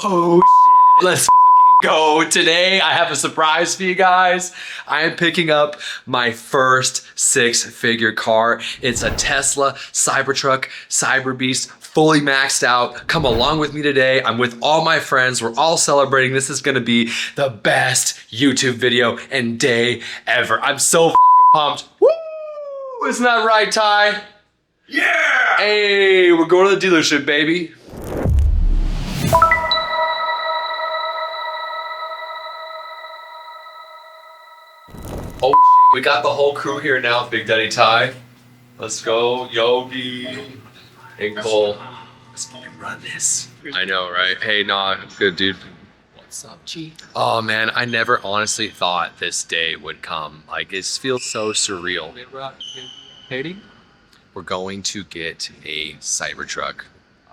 Oh shit, let's fucking go. Today I have a surprise for you guys. I am picking up my first six-figure car. It's a Tesla Cybertruck, Cyberbeast, fully maxed out. Come along with me today. I'm with all my friends. We're all celebrating. This is gonna be the best YouTube video and day ever. I'm so fucking pumped. Woo! Isn't that right, Ty? Yeah! Hey, we're going to the dealership, baby. Oh shit, we got the whole crew here now, Big Daddy Ty. Let's go, Yogi and Cole. Let's fucking run this. I know, right? Hey, nah, good dude. What's up, G? Oh man, I never honestly thought this day would come. Like, it feels so surreal. Katie? We're going to get a Cybertruck.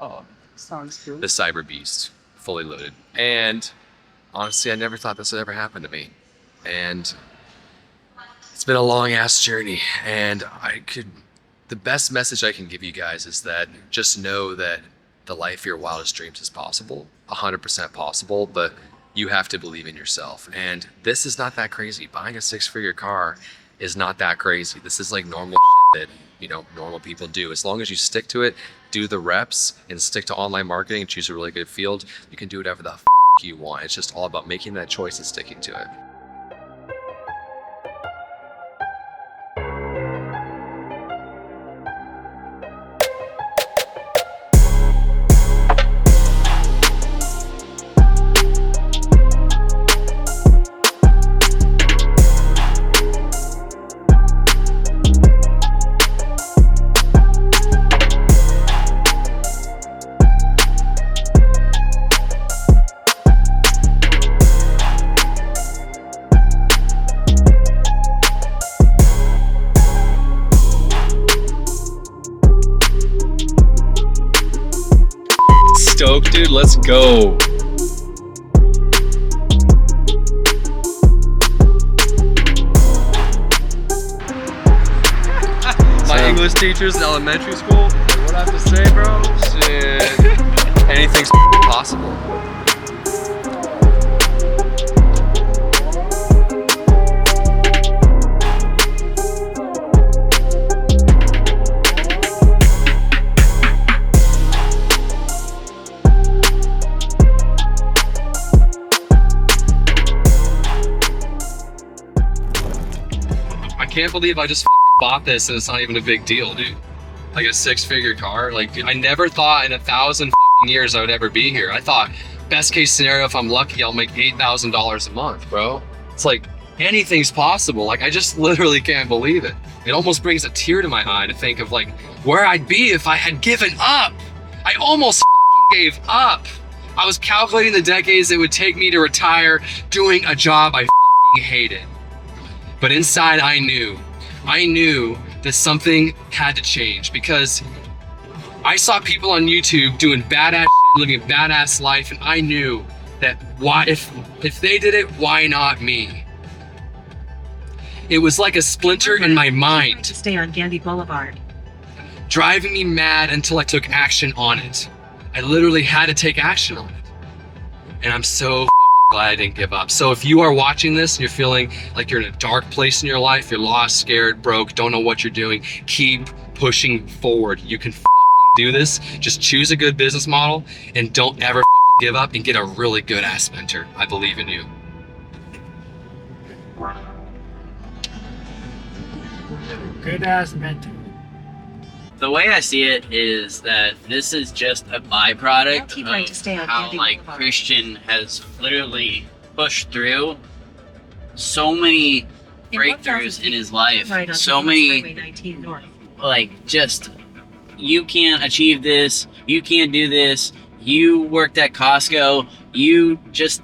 Oh, sounds good. The Cyberbeast, fully loaded. And honestly, I never thought this would ever happen to me. And it's been a long ass journey. And the best message I can give you guys is that just know that the life of your wildest dreams is possible, 100% possible, but you have to believe in yourself. And this is not that crazy. Buying a six-figure car is not that crazy. This is like normal shit that, you know, normal people do. As long as you stick to it, do the reps, and stick to online marketing and choose a really good field, you can do whatever the f you want. It's just all about making that choice and sticking to it. Stoked, dude, let's go. My English teachers in elementary school, what I have to say, bro? Shit. Anything's possible. I can't believe I just fucking bought this and it's not even a big deal, dude. Like a six-figure car. Like, I never thought in 1,000 fucking years I would ever be here. I thought best case scenario, if I'm lucky, I'll make $8,000 a month, bro. It's like anything's possible. Like, I just literally can't believe it. It almost brings a tear to my eye to think of like where I'd be if I had given up. I almost fucking gave up. I was calculating the decades it would take me to retire doing a job I fucking hated. But inside I knew that something had to change, because I saw people on YouTube doing badass shit, living a badass life, and I knew that why, if they did it, why not me? It was like a splinter in my mind, To stay on Gandhi Boulevard. driving me mad until I took action on it. I literally had to take action on it. And I'm so glad I didn't give up. So if you are watching this and you're feeling like you're in a dark place in your life, you're lost, scared, broke, don't know what you're doing, keep pushing forward. You can fucking do this. Just choose a good business model and don't ever fucking give up, and get a really good ass mentor. I believe in you. Good ass mentor. The way I see it is that this is just a byproduct Keep right to stay on of how Gandhi like Boulevard. Christian has literally pushed through so many breakthroughs in his life, Right on so Highway many 19 North. like just you can't achieve this, you can't do this, you worked at Costco, you just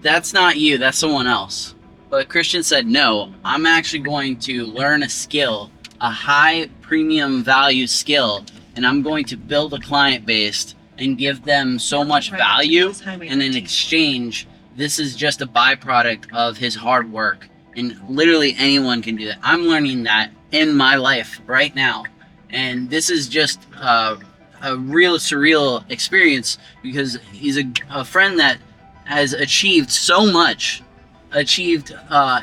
that's not you, that's someone else. But Christian said, no, I'm actually going to learn a skill, a high premium value skill, and I'm going to build a client base and give them so much value, and in exchange, this is just a byproduct of his hard work. And literally anyone can do that. I'm learning that in my life right now. And this is just a real surreal experience because he's a friend that has achieved so much, achieved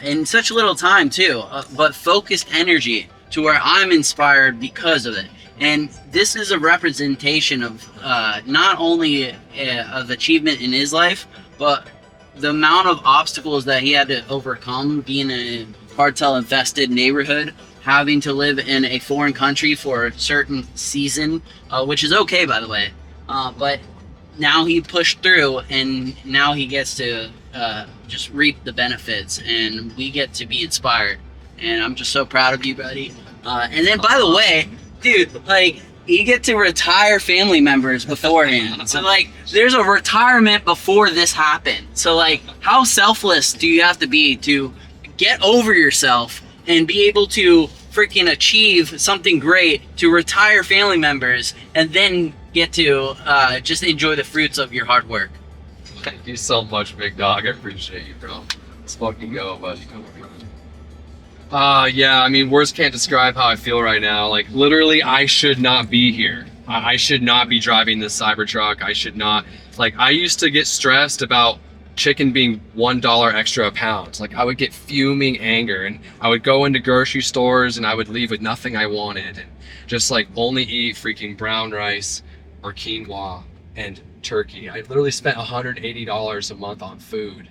in such little time too, but focused energy to where I'm inspired because of it. And this is a representation of not only of achievement in his life, but the amount of obstacles that he had to overcome being in a cartel infested neighborhood, having to live in a foreign country for a certain season, which is okay, by the way. But now he pushed through, and now he gets to just reap the benefits, and we get to be inspired. And I'm just so proud of you, buddy. And then, by the way, dude, like, you get to retire family members beforehand. So, like, there's a retirement before this happened. So, like, how selfless do you have to be to get over yourself and be able to freaking achieve something great, to retire family members, and then get to just enjoy the fruits of your hard work? Thank you so much, big dog. I appreciate you, bro. Let's fucking go, buddy. Yeah, I mean, words can't describe how I feel right now. Like, literally, I should not be here. I should not be driving this Cybertruck. I should not. Like, I used to get stressed about chicken being $1 extra a pound. Like, I would get fuming anger, and I would go into grocery stores and I would leave with nothing I wanted and just like only eat freaking brown rice or quinoa and turkey. I literally spent $180 a month on food,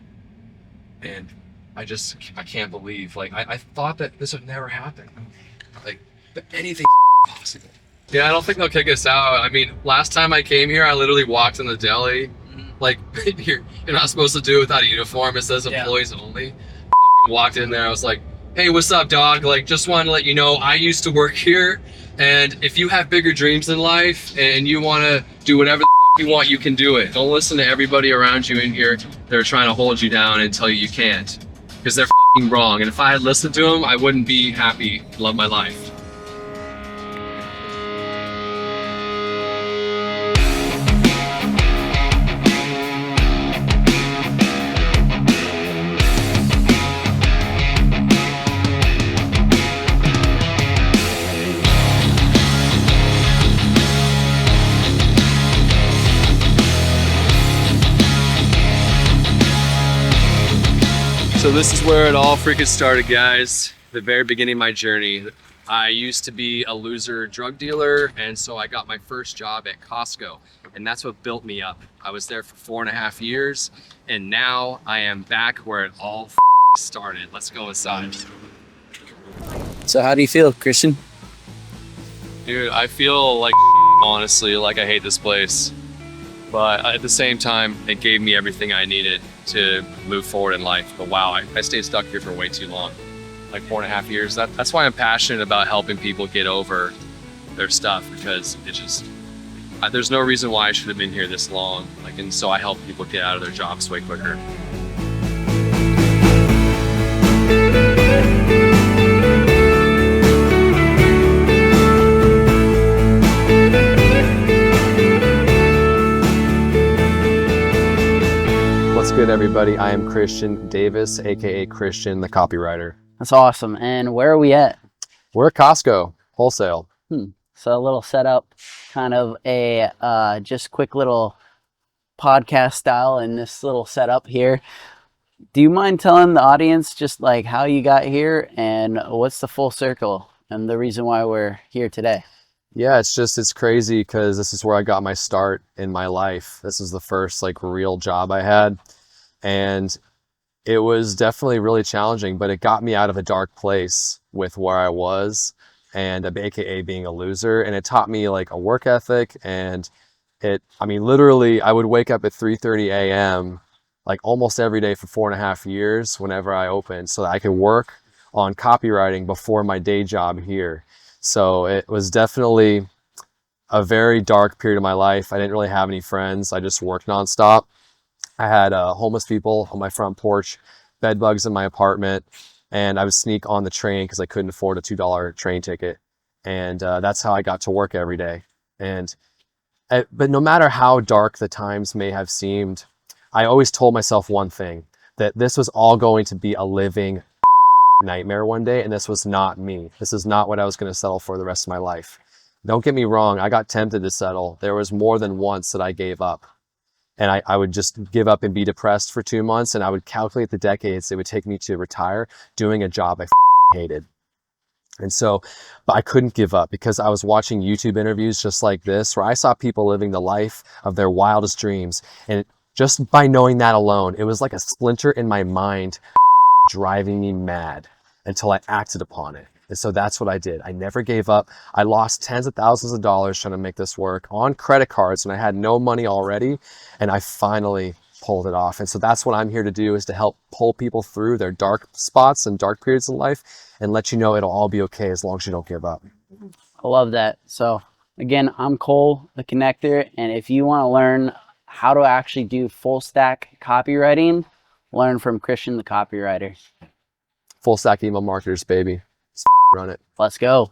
and I can't believe, like, I thought that this would never happen. Like, but anything's possible. Yeah, I don't think they'll kick us out. I mean, last time I came here, I literally walked in the deli. Like, you're not supposed to do it without a uniform. It says employees only. Fucking walked in there. I was like, hey, what's up, dog? Like, just wanted to let you know I used to work here. And if you have bigger dreams in life and you want to do whatever the fuck you want, you can do it. Don't listen to everybody around you in here that are trying to hold you down and tell you you can't. Because they're fucking wrong. And if I had listened to them, I wouldn't be happy, love my life. So this is where it all freaking started, guys. The very beginning of my journey. I used to be a loser drug dealer, and so I got my first job at Costco, and that's what built me up. I was there for 4.5 years, and now I am back where it all started. Let's go inside. So how do you feel, Christian? Dude, I feel like honestly, like I hate this place. But at the same time, it gave me everything I needed to move forward in life. But wow, I stayed stuck here for way too long, like 4.5 years. That's why I'm passionate about helping people get over their stuff, because it just, there's no reason why I should have been here this long. Like, and so I help people get out of their jobs way quicker. What's good, everybody? I am Christian Davis, aka Christian the copywriter. That's awesome. And where are we at? We're at Costco, wholesale. So a little setup, kind of a just quick little podcast style in this little setup here. Do you mind telling the audience just like how you got here and what's the full circle and the reason why we're here today? Yeah, it's crazy because this is where I got my start in my life. This is the first like real job I had, and it was definitely really challenging, but it got me out of a dark place with where I was, and AKA being a loser, and it taught me like a work ethic. And literally I would wake up at 3:30 a.m. like almost every day for 4.5 years whenever I opened, so that I could work on copywriting before my day job here. So it was definitely a very dark period of my life. I didn't really have any friends. I just worked nonstop. I had homeless people on my front porch, bed bugs in my apartment, and I would sneak on the train because I couldn't afford a $2 train ticket. And that's how I got to work every day. But no matter how dark the times may have seemed, I always told myself one thing, that this was all going to be a living nightmare one day, and this was not me. This is not what I was going to settle for the rest of my life. Don't get me wrong, I got tempted to settle. There was more than once that I gave up. And I would just give up and be depressed for 2 months, and I would calculate the decades it would take me to retire doing a job I hated. And so, but I couldn't give up because I was watching YouTube interviews just like this, where I saw people living the life of their wildest dreams. And just by knowing that alone, it was like a splinter in my mind driving me mad until I acted upon it. And so that's what I did. I never gave up. I lost tens of thousands of dollars trying to make this work on credit cards, and I had no money already, and I finally pulled it off. And so that's what I'm here to do, is to help pull people through their dark spots and dark periods in life and let you know it'll all be okay as long as you don't give up. I love that. So again, I'm Cole, the connector, and if you want to learn how to actually do full stack copywriting, learn from Christian, the copywriter. Full stack email marketers, baby. Let's run it. Let's go.